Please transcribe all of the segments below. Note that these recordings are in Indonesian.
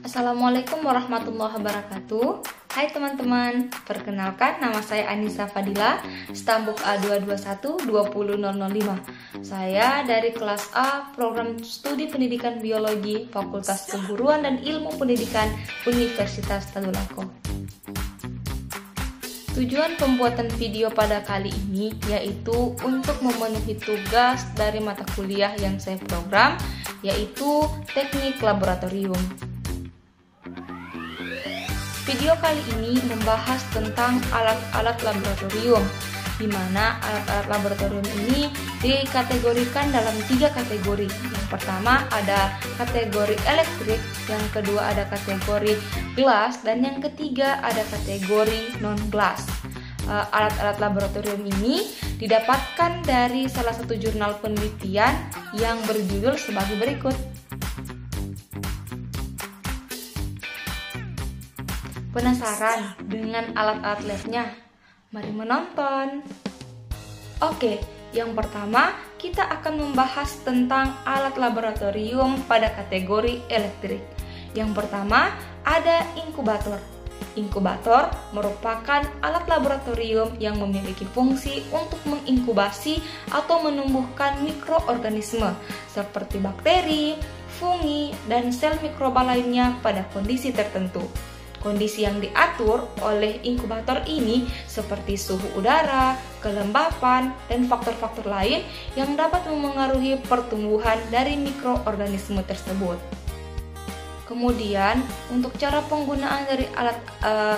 Assalamualaikum warahmatullahi wabarakatuh. Hai teman-teman, perkenalkan nama saya Anissa Fadila, Stambuk A221-20005. Saya dari kelas A, Program Studi Pendidikan Biologi, Fakultas Keguruan dan Ilmu Pendidikan, Universitas Tadulako. Tujuan pembuatan video pada kali ini yaitu untuk memenuhi tugas dari mata kuliah yang saya program, yaitu Teknik Laboratorium. Video kali ini membahas tentang alat-alat laboratorium, di mana alat-alat laboratorium ini dikategorikan dalam 3 kategori. Yang pertama ada kategori elektrik, yang kedua ada kategori glass, dan yang ketiga ada kategori non-glass. Alat-alat laboratorium ini didapatkan dari salah satu jurnal penelitian yang berjudul sebagai berikut. Penasaran dengan alat-alat labnya? Mari menonton. Oke, yang pertama kita akan membahas tentang alat laboratorium pada kategori elektrik. Yang pertama ada inkubator. Inkubator merupakan alat laboratorium yang memiliki fungsi untuk menginkubasi atau menumbuhkan mikroorganisme seperti bakteri, fungi, dan sel mikroba lainnya pada kondisi tertentu. Kondisi yang diatur oleh inkubator ini seperti suhu udara, kelembapan, dan faktor-faktor lain yang dapat memengaruhi pertumbuhan dari mikroorganisme tersebut. Kemudian, untuk cara penggunaan dari alat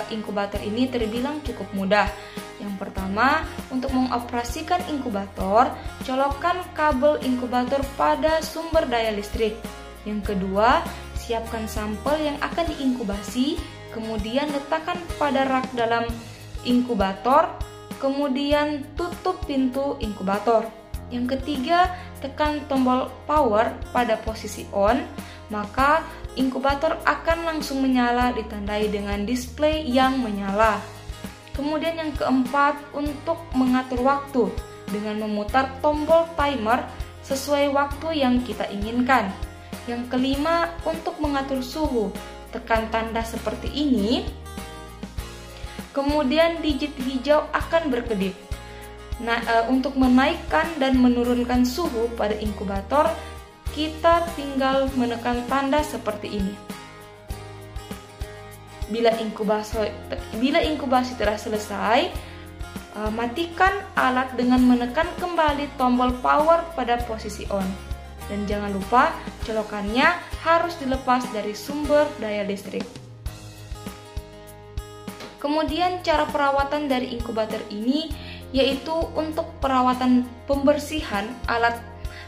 inkubator ini terbilang cukup mudah. Yang pertama, untuk mengoperasikan inkubator, colokkan kabel inkubator pada sumber daya listrik. Yang kedua, siapkan sampel yang akan diinkubasi, kemudian letakkan pada rak dalam inkubator, kemudian tutup pintu inkubator. Yang ketiga, tekan tombol power pada posisi on, maka inkubator akan langsung menyala ditandai dengan display yang menyala. Kemudian yang keempat, untuk mengatur waktu dengan memutar tombol timer sesuai waktu yang kita inginkan. Yang kelima, untuk mengatur suhu, tekan tanda seperti ini, kemudian digit hijau akan berkedip. Untuk menaikkan dan menurunkan suhu pada inkubator, kita tinggal menekan tanda seperti ini. Bila inkubasi telah selesai, matikan alat dengan menekan kembali tombol power pada posisi on. Dan jangan lupa colokannya harus dilepas dari sumber daya listrik. Kemudian cara perawatan dari inkubator ini yaitu untuk perawatan pembersihan alat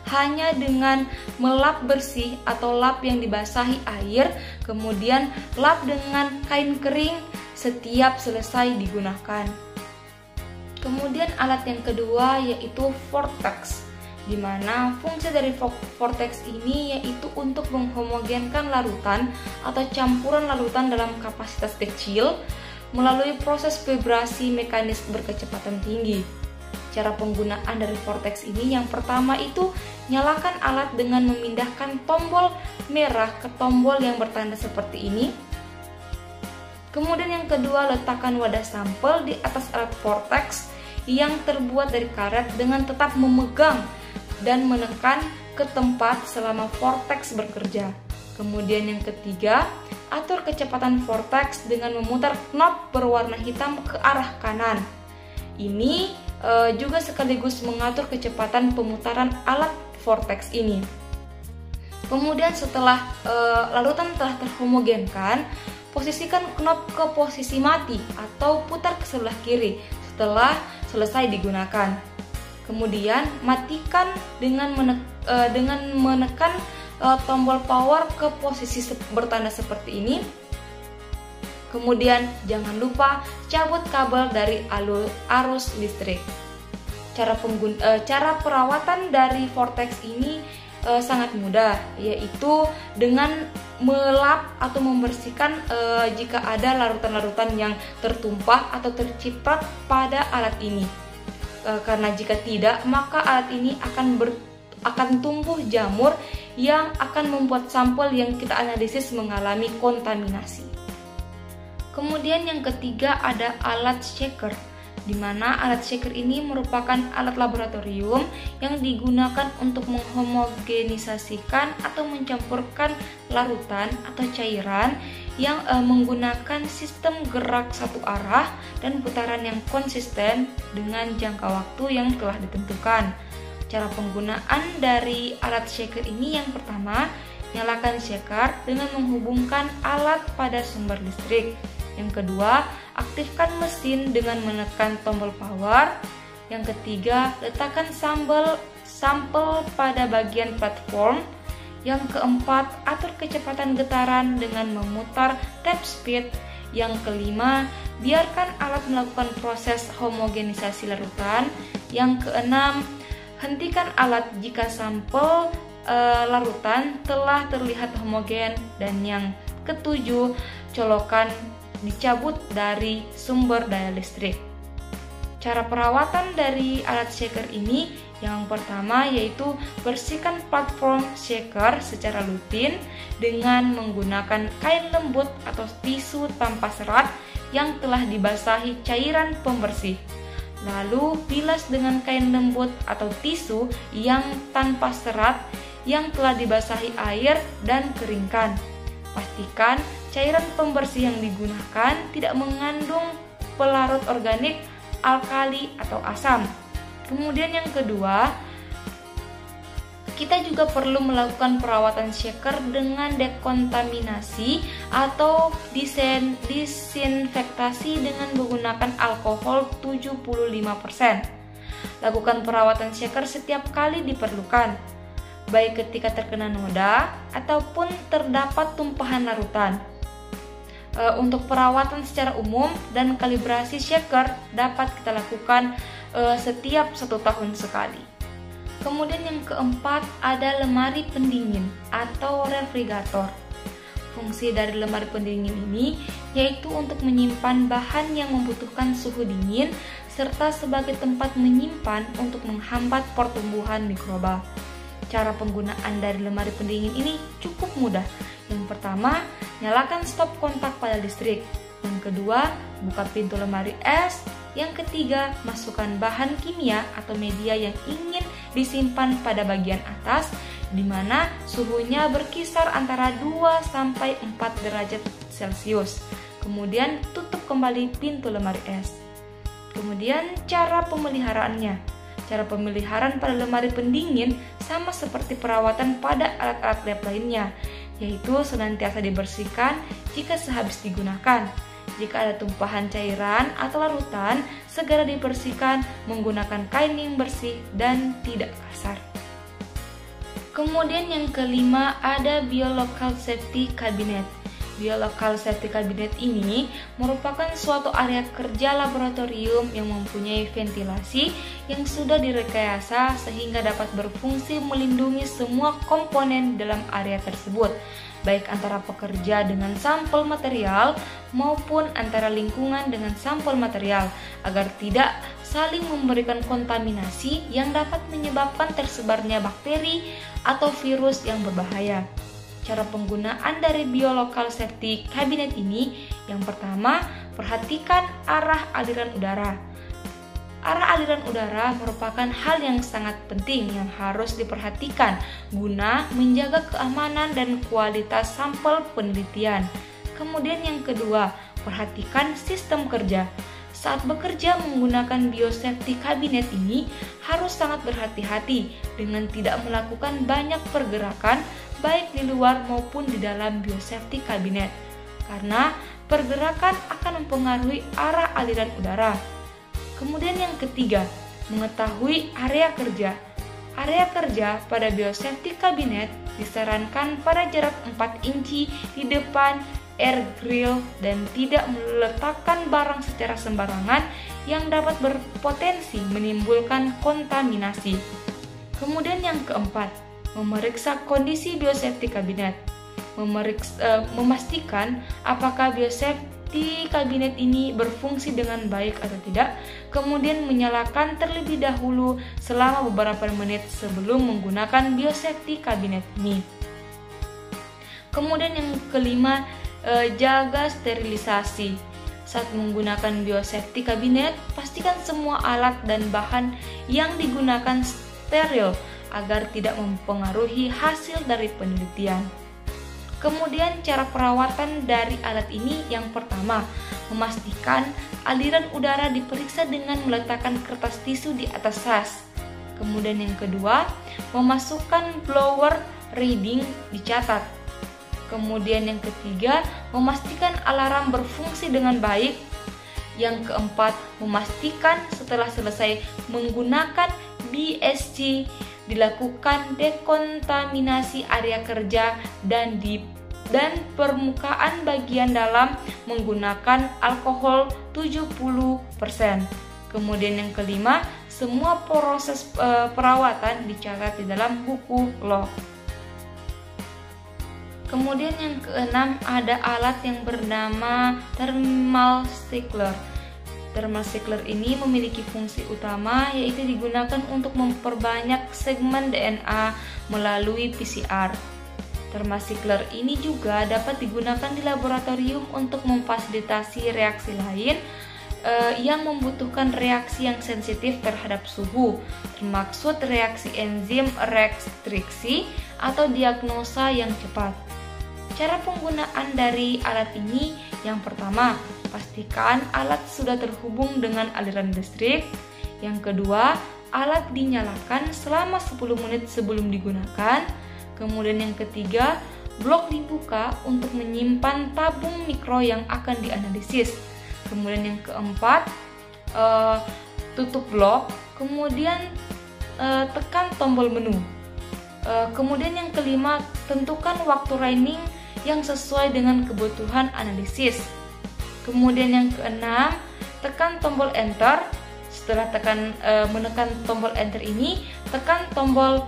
hanya dengan melap bersih atau lap yang dibasahi air, kemudian lap dengan kain kering setiap selesai digunakan. Kemudian alat yang kedua yaitu vortex, di mana fungsi dari vortex ini yaitu untuk menghomogenkan larutan atau campuran larutan dalam kapasitas kecil melalui proses vibrasi mekanis berkecepatan tinggi. Cara penggunaan dari vortex ini yang pertama itu nyalakan alat dengan memindahkan tombol merah ke tombol yang bertanda seperti ini. Kemudian yang kedua, letakkan wadah sampel di atas alat vortex yang terbuat dari karet dengan tetap memegang dan menekan ke tempat selama vortex bekerja. Kemudian yang ketiga, atur kecepatan vortex dengan memutar knob berwarna hitam ke arah kanan. Ini juga sekaligus mengatur kecepatan pemutaran alat vortex ini. Kemudian setelah larutan telah terhomogenkan, posisikan knob ke posisi mati atau putar ke sebelah kiri setelah selesai digunakan. Kemudian matikan dengan menekan tombol power ke posisi bertanda seperti ini. Kemudian jangan lupa cabut kabel dari arus listrik. Cara perawatan dari vortex ini sangat mudah, yaitu dengan melap atau membersihkan jika ada larutan-larutan yang tertumpah atau terciprat pada alat ini. Karena jika tidak, maka alat ini akan akan tumbuh jamur yang akan membuat sampel yang kita analisis mengalami kontaminasi. Kemudian yang ketiga ada alat shaker, di mana alat shaker ini merupakan alat laboratorium yang digunakan untuk menghomogenisasikan atau mencampurkan larutan atau cairan yang menggunakan sistem gerak satu arah dan putaran yang konsisten dengan jangka waktu yang telah ditentukan. Cara penggunaan dari alat shaker ini yang pertama, nyalakan shaker dengan menghubungkan alat pada sumber listrik. Yang kedua, aktifkan mesin dengan menekan tombol power. Yang ketiga, letakkan sampel pada bagian platform. Yang keempat, atur kecepatan getaran dengan memutar tap speed. Yang kelima, biarkan alat melakukan proses homogenisasi larutan. Yang keenam, hentikan alat jika sampel larutan telah terlihat homogen. Dan yang ketujuh, colokan dicabut dari sumber daya listrik. Cara perawatan dari alat shaker ini yang pertama yaitu bersihkan platform shaker secara rutin dengan menggunakan kain lembut atau tisu tanpa serat yang telah dibasahi cairan pembersih. Lalu bilas dengan kain lembut atau tisu yang tanpa serat yang telah dibasahi air dan keringkan. Pastikan cairan pembersih yang digunakan tidak mengandung pelarut organik, alkali, atau asam. Kemudian yang kedua, kita juga perlu melakukan perawatan shaker dengan dekontaminasi atau disinfektasi dengan menggunakan alkohol 75%. Lakukan perawatan shaker setiap kali diperlukan, baik ketika terkena noda ataupun terdapat tumpahan larutan. Untuk perawatan secara umum dan kalibrasi shaker dapat kita lakukan setiap 1 tahun sekali. Kemudian yang keempat ada lemari pendingin atau refrigerator. Fungsi dari lemari pendingin ini yaitu untuk menyimpan bahan yang membutuhkan suhu dingin serta sebagai tempat menyimpan untuk menghambat pertumbuhan mikroba. Cara penggunaan dari lemari pendingin ini cukup mudah. Yang pertama, nyalakan stop kontak pada listrik. Yang kedua, buka pintu lemari es. Yang ketiga, masukkan bahan kimia atau media yang ingin disimpan pada bagian atas, di mana suhunya berkisar antara 2-4 derajat Celcius. Kemudian tutup kembali pintu lemari es. Kemudian cara pemeliharaannya. Cara pemeliharaan pada lemari pendingin sama seperti perawatan pada alat-alat lab lainnya, yaitu senantiasa dibersihkan jika sehabis digunakan. Jika ada tumpahan cairan atau larutan, segera dibersihkan menggunakan kain yang bersih dan tidak kasar. Kemudian yang kelima ada Biological Safety Cabinet. Biological Safety Cabinet ini merupakan suatu area kerja laboratorium yang mempunyai ventilasi yang sudah direkayasa sehingga dapat berfungsi melindungi semua komponen dalam area tersebut, baik antara pekerja dengan sampel material maupun antara lingkungan dengan sampel material, agar tidak saling memberikan kontaminasi yang dapat menyebabkan tersebarnya bakteri atau virus yang berbahaya. Cara penggunaan dari Biological Safety Cabinet ini, yang pertama, perhatikan arah aliran udara. Arah aliran udara merupakan hal yang sangat penting yang harus diperhatikan guna menjaga keamanan dan kualitas sampel penelitian. Kemudian yang kedua, perhatikan sistem kerja. Saat bekerja menggunakan Biosafety Cabinet ini harus sangat berhati-hati dengan tidak melakukan banyak pergerakan baik di luar maupun di dalam Biosafety Cabinet, karena pergerakan akan mempengaruhi arah aliran udara. Kemudian yang ketiga, mengetahui area kerja. Area kerja pada Biosafety Cabinet disarankan pada jarak 4 inci di depan air grill dan tidak meletakkan barang secara sembarangan yang dapat berpotensi menimbulkan kontaminasi. Kemudian yang keempat, memeriksa kondisi Biosafety Cabinet. Memastikan apakah safety kabinet ini berfungsi dengan baik atau tidak, kemudian menyalakan terlebih dahulu selama beberapa menit sebelum menggunakan biosafety kabinet ini. Kemudian yang kelima, jaga sterilisasi. Saat menggunakan biosafety kabinet, pastikan semua alat dan bahan yang digunakan steril agar tidak mempengaruhi hasil dari penelitian. Kemudian cara perawatan dari alat ini, yang pertama, memastikan aliran udara diperiksa dengan meletakkan kertas tisu di atas tas. Kemudian yang kedua, memasukkan blower reading dicatat. Kemudian yang ketiga, memastikan alarm berfungsi dengan baik. Yang keempat, memastikan setelah selesai menggunakan BSC dilakukan dekontaminasi area kerja dan permukaan bagian dalam menggunakan alkohol 70%. Kemudian yang kelima, semua proses perawatan dicatat di dalam buku log. Kemudian yang keenam, ada alat yang bernama thermal cycler. Thermal cycler ini memiliki fungsi utama, yaitu digunakan untuk memperbanyak segmen DNA melalui PCR. Thermal cycler ini juga dapat digunakan di laboratorium untuk memfasilitasi reaksi lain yang membutuhkan reaksi yang sensitif terhadap suhu, termaksud reaksi enzim restriksi atau diagnosa yang cepat. Cara penggunaan dari alat ini, yang pertama, pastikan alat sudah terhubung dengan aliran listrik. Yang kedua, alat dinyalakan selama 10 menit sebelum digunakan. Kemudian yang ketiga, blok dibuka untuk menyimpan tabung mikro yang akan dianalisis. Kemudian yang keempat, tutup blok, kemudian tekan tombol menu. Kemudian yang kelima, tentukan waktu running yang sesuai dengan kebutuhan analisis. Kemudian yang keenam, tekan tombol enter. Setelah menekan tombol enter ini, tekan tombol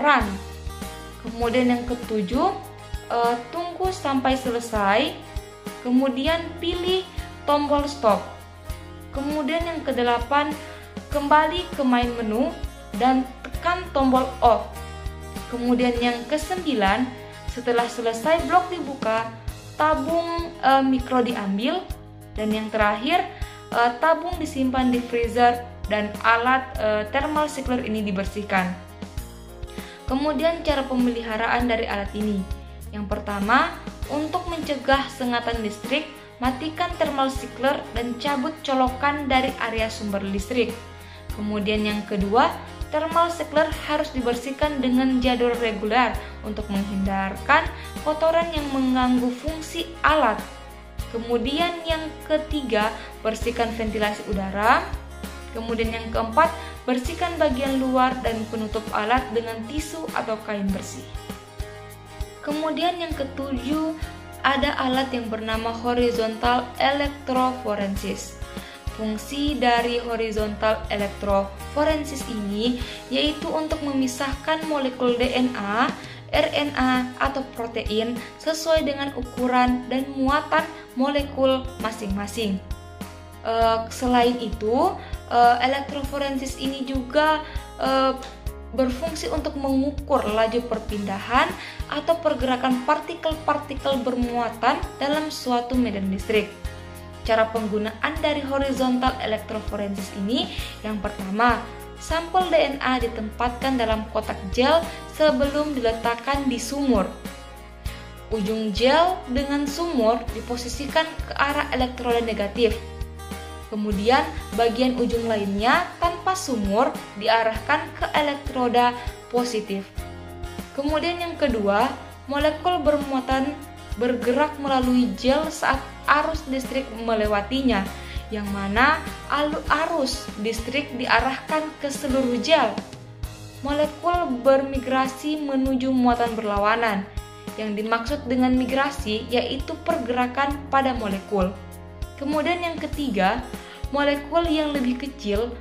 run. Kemudian yang ketujuh, tunggu sampai selesai. Kemudian pilih tombol stop. Kemudian yang kedelapan, kembali ke main menu dan tekan tombol off. Kemudian yang kesembilan, setelah selesai blok dibuka, tabung mikro diambil. Dan yang terakhir, tabung disimpan di freezer dan alat thermal cycler ini dibersihkan. Kemudian cara pemeliharaan dari alat ini. Yang pertama, untuk mencegah sengatan listrik, matikan thermal cycler dan cabut colokan dari area sumber listrik. Kemudian yang kedua, thermal cycler harus dibersihkan dengan jadwal reguler untuk menghindarkan kotoran yang mengganggu fungsi alat. Kemudian yang ketiga, bersihkan ventilasi udara. Kemudian yang keempat, bersihkan bagian luar dan penutup alat dengan tisu atau kain bersih. Kemudian yang ketujuh, ada alat yang bernama horizontal electrophoresis. Fungsi dari horizontal electrophoresis ini yaitu untuk memisahkan molekul DNA, RNA, atau protein sesuai dengan ukuran dan muatan molekul masing-masing. Selain itu, electrophoresis ini juga berfungsi untuk mengukur laju perpindahan atau pergerakan partikel-partikel bermuatan dalam suatu medan listrik. Cara penggunaan dari horizontal electrophoresis ini, yang pertama, sampel DNA ditempatkan dalam kotak gel sebelum diletakkan di sumur. Ujung gel dengan sumur diposisikan ke arah elektroda negatif. Kemudian bagian ujung lainnya tanpa sumur diarahkan ke elektroda positif. Kemudian yang kedua, molekul bermuatan bergerak melalui gel saat arus listrik melewatinya, yang mana arus listrik diarahkan ke seluruh gel. Molekul bermigrasi menuju muatan berlawanan. Yang dimaksud dengan migrasi yaitu pergerakan pada molekul. Kemudian yang ketiga, molekul yang lebih kecil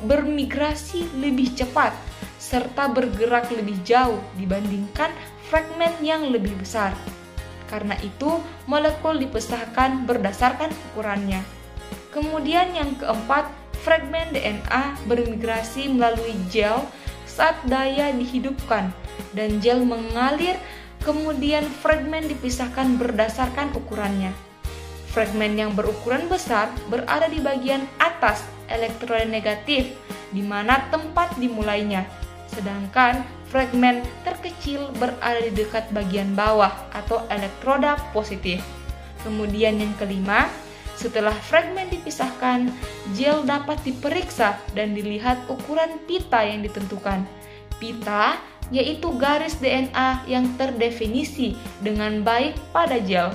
bermigrasi lebih cepat serta bergerak lebih jauh dibandingkan fragmen yang lebih besar. Karena itu, molekul dipisahkan berdasarkan ukurannya. Kemudian yang keempat, fragmen DNA bermigrasi melalui gel saat daya dihidupkan dan gel mengalir, kemudian fragmen dipisahkan berdasarkan ukurannya. Fragmen yang berukuran besar berada di bagian atas elektronegatif, di mana tempat dimulainya. Sedangkan fragmen terkecil berada di dekat bagian bawah atau elektroda positif. Kemudian yang kelima, setelah fragmen dipisahkan, gel dapat diperiksa dan dilihat ukuran pita yang ditentukan. Pita yaitu garis DNA yang terdefinisi dengan baik pada gel.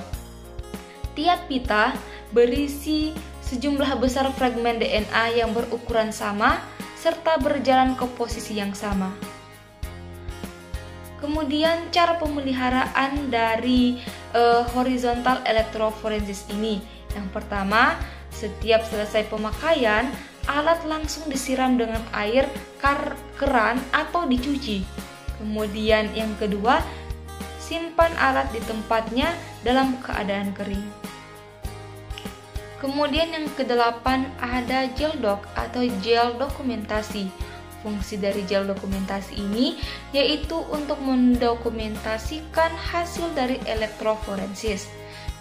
Tiap pita berisi sejumlah besar fragmen DNA yang berukuran sama serta berjalan ke posisi yang sama. Kemudian cara pemeliharaan dari horizontal electrophoresis ini. Yang pertama, setiap selesai pemakaian, alat langsung disiram dengan air keran atau dicuci. Kemudian yang kedua, simpan alat di tempatnya dalam keadaan kering. Kemudian yang kedelapan ada gel doc atau gel dokumentasi. Fungsi dari gel dokumentasi ini yaitu untuk mendokumentasikan hasil dari elektroforensis.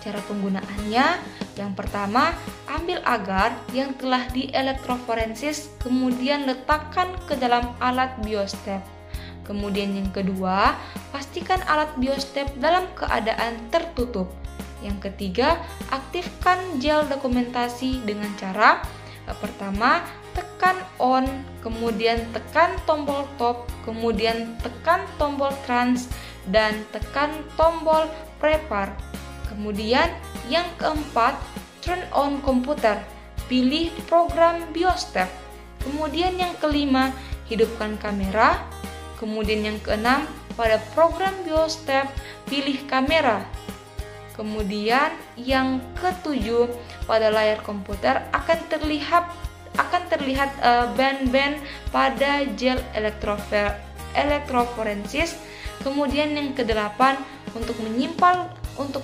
Cara penggunaannya, yang pertama, ambil agar yang telah dielektroforensis kemudian letakkan ke dalam alat biostep. Kemudian yang kedua, pastikan alat biostep dalam keadaan tertutup. Yang ketiga, aktifkan gel dokumentasi dengan cara pertama, tekan on, kemudian tekan tombol top, kemudian tekan tombol trans, dan tekan tombol prepare. Kemudian yang keempat, turn on komputer, pilih program biostep. Kemudian yang kelima, hidupkan kamera. Kemudian yang keenam, pada program biostep, pilih kamera. Kemudian yang ketujuh, pada layar komputer akan terlihat band-band pada gel elektroforensis. Kemudian yang kedelapan, untuk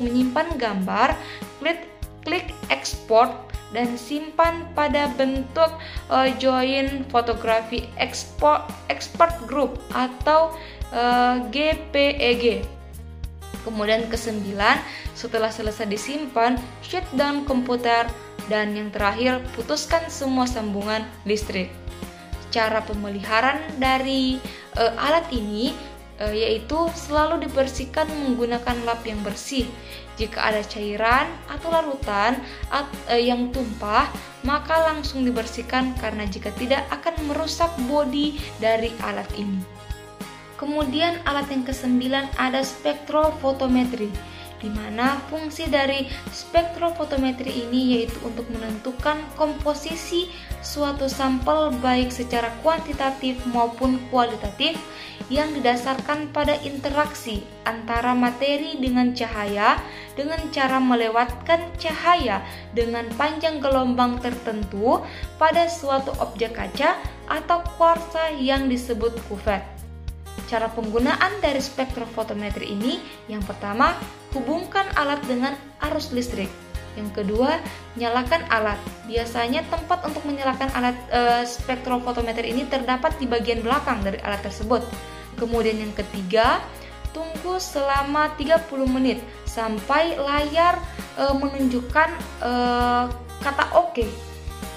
menyimpan gambar, klik export dan simpan pada bentuk join fotografi export group atau GPEG. Kemudian kesembilan, setelah selesai disimpan, shutdown komputer. Dan yang terakhir, putuskan semua sambungan listrik. Cara pemeliharaan dari alat ini yaitu selalu dibersihkan menggunakan lap yang bersih. Jika ada cairan atau larutan yang tumpah, maka langsung dibersihkan karena jika tidak akan merusak bodi dari alat ini. Kemudian alat yang kesembilan ada spektrofotometri, di mana fungsi dari spektrofotometri ini yaitu untuk menentukan komposisi suatu sampel baik secara kuantitatif maupun kualitatif yang didasarkan pada interaksi antara materi dengan cahaya dengan cara melewatkan cahaya dengan panjang gelombang tertentu pada suatu objek kaca atau kuarsa yang disebut kuvet. Cara penggunaan dari spektrofotometri ini, yang pertama, hubungkan alat dengan arus listrik. Yang kedua, nyalakan alat. Biasanya tempat untuk menyalakan alat spektrofotometer ini terdapat di bagian belakang dari alat tersebut. Kemudian yang ketiga, tunggu selama 30 menit sampai layar menunjukkan kata OK.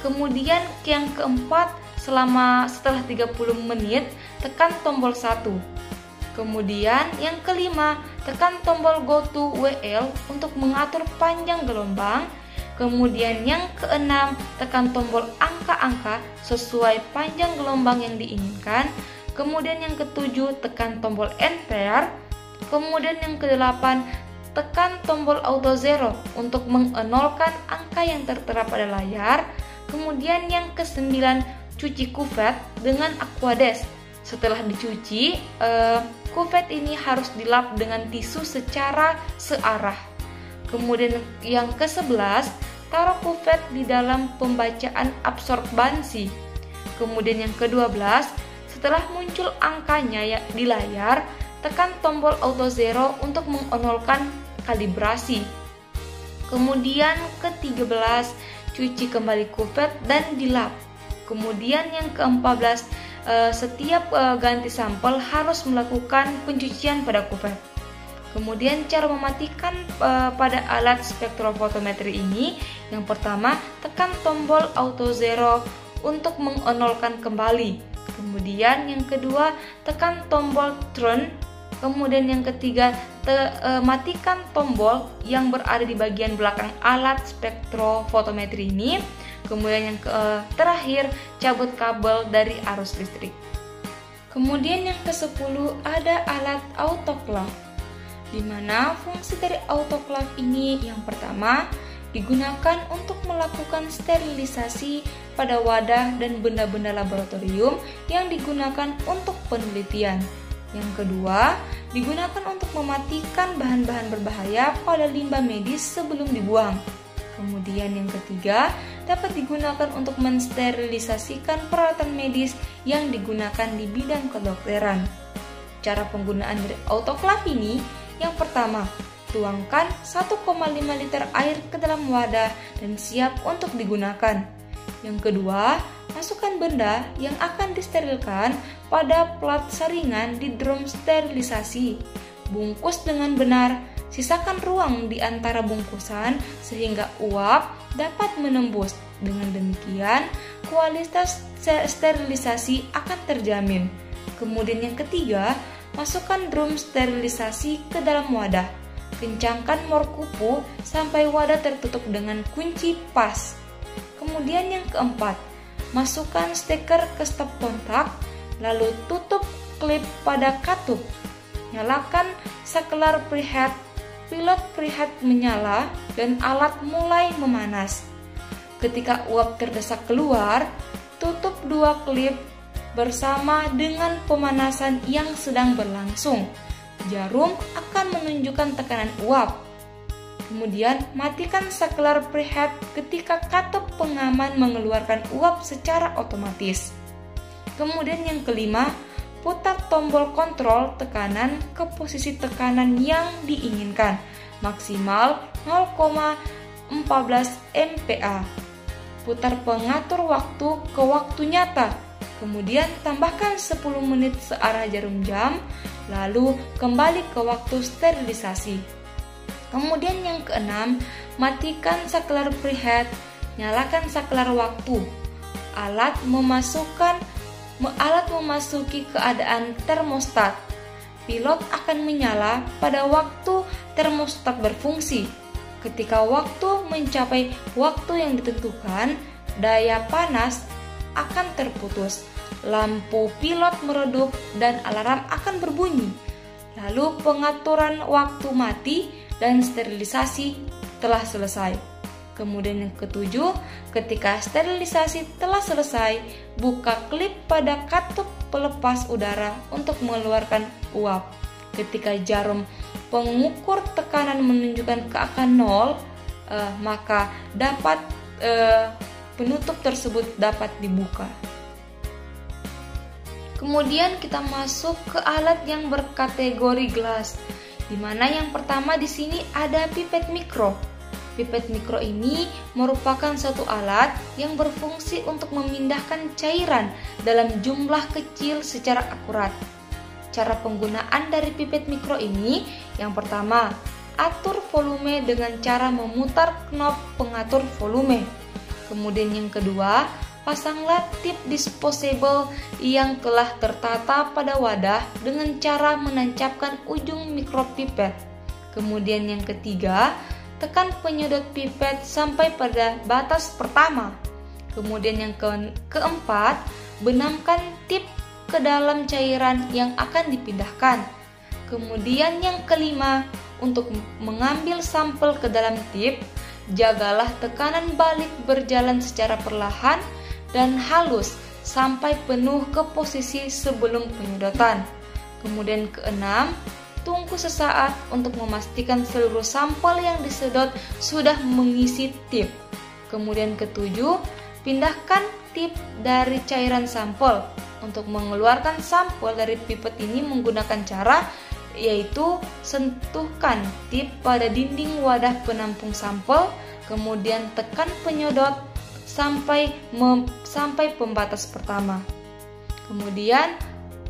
Kemudian yang keempat, setelah 30 menit, tekan tombol 1. Kemudian yang kelima, tekan tombol Go to WL untuk mengatur panjang gelombang. Kemudian yang keenam, tekan tombol angka-angka sesuai panjang gelombang yang diinginkan. Kemudian yang ketujuh, tekan tombol Enter. Kemudian yang kedelapan, tekan tombol Auto Zero untuk mengenolkan angka yang tertera pada layar. Kemudian yang kesembilan, cuci kuvet dengan Aquades. Setelah dicuci, kuvet ini harus dilap dengan tisu secara searah. Kemudian yang ke-11, taruh kuvet di dalam pembacaan absorbansi. Kemudian yang ke-12, setelah muncul angkanya di layar, tekan tombol Auto Zero untuk mengonolkan kalibrasi. Kemudian ke-13, cuci kembali kupet dan dilap. Kemudian yang ke-14, setiap ganti sampel harus melakukan pencucian pada kupet. Kemudian cara mematikan pada alat spektrofotometri ini, yang pertama tekan tombol auto zero untuk mengonolkan kembali. Kemudian yang kedua tekan tombol turn. Kemudian yang ketiga matikan tombol yang berada di bagian belakang alat spektrofotometri ini. Kemudian yang terakhir cabut kabel dari arus listrik. Kemudian yang ke-10 ada alat autoclave, di mana fungsi dari autoclave ini yang pertama digunakan untuk melakukan sterilisasi pada wadah dan benda-benda laboratorium yang digunakan untuk penelitian. Yang kedua, digunakan untuk mematikan bahan-bahan berbahaya pada limbah medis sebelum dibuang. Kemudian yang ketiga, dapat digunakan untuk mensterilisasikan peralatan medis yang digunakan di bidang kedokteran. Cara penggunaan dari autoclave ini, yang pertama, tuangkan 1,5 liter air ke dalam wadah dan siap untuk digunakan. Yang kedua, masukkan benda yang akan disterilkan pada plat saringan di drum sterilisasi. Bungkus dengan benar, sisakan ruang di antara bungkusan sehingga uap dapat menembus. Dengan demikian, kualitas sterilisasi akan terjamin. Kemudian yang ketiga, masukkan drum sterilisasi ke dalam wadah. Kencangkan mor kupu sampai wadah tertutup dengan kunci pas. Kemudian yang keempat, masukkan steker ke stop kontak, lalu tutup klip pada katup. Nyalakan saklar preheat, pilot preheat menyala dan alat mulai memanas. Ketika uap terdesak keluar, tutup dua klip bersama dengan pemanasan yang sedang berlangsung. Jarum akan menunjukkan tekanan uap. Kemudian matikan saklar preheat ketika katup pengaman mengeluarkan uap secara otomatis. Kemudian yang kelima, putar tombol kontrol tekanan ke posisi tekanan yang diinginkan, maksimal 0,14 MPa. Putar pengatur waktu ke waktu nyata, kemudian tambahkan 10 menit searah jarum jam, lalu kembali ke waktu sterilisasi. Kemudian yang keenam, matikan saklar preheat, nyalakan saklar waktu. Alat memasuki keadaan termostat. Pilot akan menyala pada waktu termostat berfungsi. Ketika waktu mencapai waktu yang ditentukan, daya panas akan terputus. Lampu pilot meredup dan alarm akan berbunyi. Lalu pengaturan waktu mati dan sterilisasi telah selesai. Kemudian yang ketujuh, ketika sterilisasi telah selesai, buka klip pada katup pelepas udara untuk mengeluarkan uap. Ketika jarum pengukur tekanan menunjukkan ke angka 0, maka penutup tersebut dapat dibuka. Kemudian kita masuk ke alat yang berkategori gelas, di mana yang pertama di sini ada pipet mikro. Pipet mikro ini merupakan suatu alat yang berfungsi untuk memindahkan cairan dalam jumlah kecil secara akurat. Cara penggunaan dari pipet mikro ini, yang pertama, atur volume dengan cara memutar knob pengatur volume. Kemudian yang kedua, pasanglah tip disposable yang telah tertata pada wadah dengan cara menancapkan ujung mikropipet. Kemudian yang ketiga, tekan penyedot pipet sampai pada batas pertama. Kemudian yang keempat, benamkan tip ke dalam cairan yang akan dipindahkan. Kemudian yang kelima, untuk mengambil sampel ke dalam tip, jagalah tekanan balik berjalan secara perlahan dan halus sampai penuh ke posisi sebelum penyedotan. Kemudian keenam, tunggu sesaat untuk memastikan seluruh sampel yang disedot sudah mengisi tip. Kemudian ketujuh, pindahkan tip dari cairan sampel. Untuk mengeluarkan sampel dari pipet ini menggunakan cara yaitu sentuhkan tip pada dinding wadah penampung sampel, kemudian tekan penyedot sampai pembatas pertama. Kemudian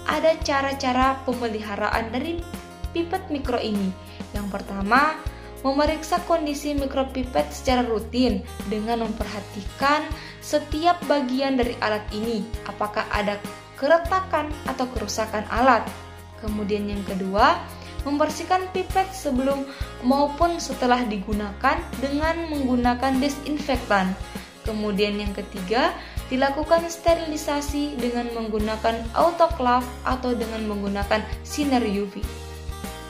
ada cara-cara pemeliharaan dari pipet mikro ini. Yang pertama, memeriksa kondisi mikropipet secara rutin dengan memperhatikan setiap bagian dari alat ini, apakah ada keretakan atau kerusakan alat. Kemudian yang kedua, membersihkan pipet sebelum maupun setelah digunakan dengan menggunakan desinfektan. Kemudian yang ketiga, dilakukan sterilisasi dengan menggunakan autoclave atau dengan menggunakan sinar UV.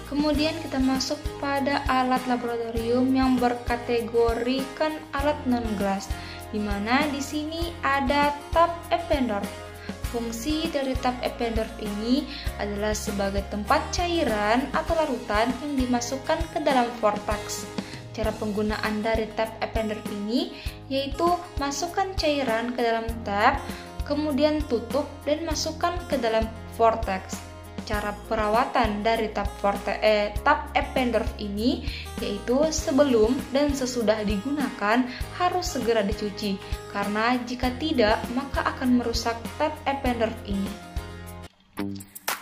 Kemudian kita masuk pada alat laboratorium yang berkategorikan alat non-glass, di mana di sini ada tap Eppendorf. Fungsi dari tap Eppendorf ini adalah sebagai tempat cairan atau larutan yang dimasukkan ke dalam vortex. Cara penggunaan dari tap Eppendorf ini yaitu masukkan cairan ke dalam tap, kemudian tutup dan masukkan ke dalam vortex. Cara perawatan dari tap Eppendorf ini yaitu sebelum dan sesudah digunakan harus segera dicuci, karena jika tidak maka akan merusak tap Eppendorf ini.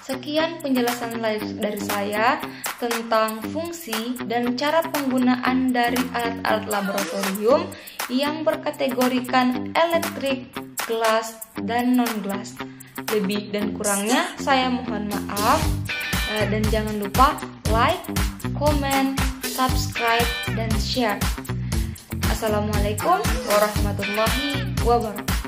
Sekian penjelasan dari saya tentang fungsi dan cara penggunaan dari alat-alat laboratorium yang berkategorikan elektrik, glass, dan non-glass. Lebih dan kurangnya saya mohon maaf, dan jangan lupa like, comment, subscribe, dan share. Assalamualaikum warahmatullahi wabarakatuh.